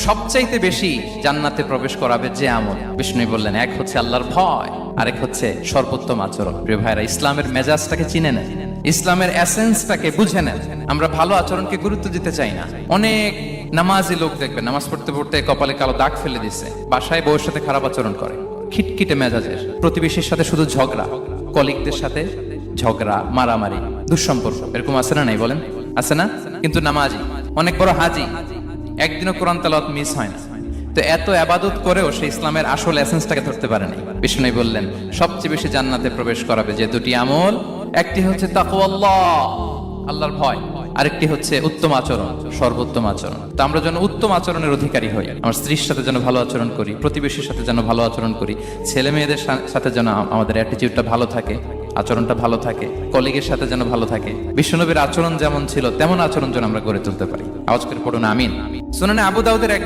সবচাইতে বেশি জান্নাতে প্রবেশ করাবে যে আমল, বিষ্ণু বললেন, এক হচ্ছে আল্লাহর ভয়, আরেক হচ্ছে সর্বোত্তম আচরণ। প্রিয় ভাইরা, ইসলামের মেজাজটাকে চিনে নেন, ইসলামের এসেন্সটাকে বুঝে নেন। আমরা ভালো আচরণকে গুরুত্ব দিতে চাই না। অনেক নামাজি লোক দেখবেন নামাজ পড়তে পড়তে কপালে কালো দাগ ফেলে দিচ্ছে, বাসায় বউয়ের সাথে খারাপ আচরণ করে, খিটখিটে মেজাজের, প্রতিবেশীর সাথে শুধু ঝগড়া, কলিগদের সাথে ঝগড়া, মারামারি, দুঃসম্পর্ক, এরকম আছে না নাই বলেন? আছে না? কিন্তু নামাজি, অনেক বড় হাজি, একদিনও কোরআন তেলাওয়াত মিস হয় না। তো এত আবাদত করেও সে ইসলামের আসল এসেন্সটাকে ধরতে পারেনি। বিষ্ণু বললেন, সবচেয়ে বেশি জান্নাতে প্রবেশ করাবে যে দুটি আমল, একটি হচ্ছে তাকওয়াল্লাহ, আল্লাহর ভয়, আরেকটি হচ্ছে উত্তম আচরণ, সর্বোত্তম আচরণ। তো আমরা যেন উত্তম আচরণের অধিকারী হই। আমার স্ত্রীর সাথে যেন ভালো আচরণ করি, প্রতিবেশীর সাথে যেন ভালো আচরণ করি, ছেলে মেয়েদের সাথে যেন আমাদের অ্যাটিটিউডটা ভালো থাকে, আচরণটা ভালো থাকে, কলিগের সাথে যেন ভালো থাকে। বিশ্বনবীর আচরণ যেমন ছিল তেমন আচরণ যেন আমরা গড়ে তুলতে পারি। আওয়াজ করে পড়ুন আমিন। সুনানে আবু দাউদের এক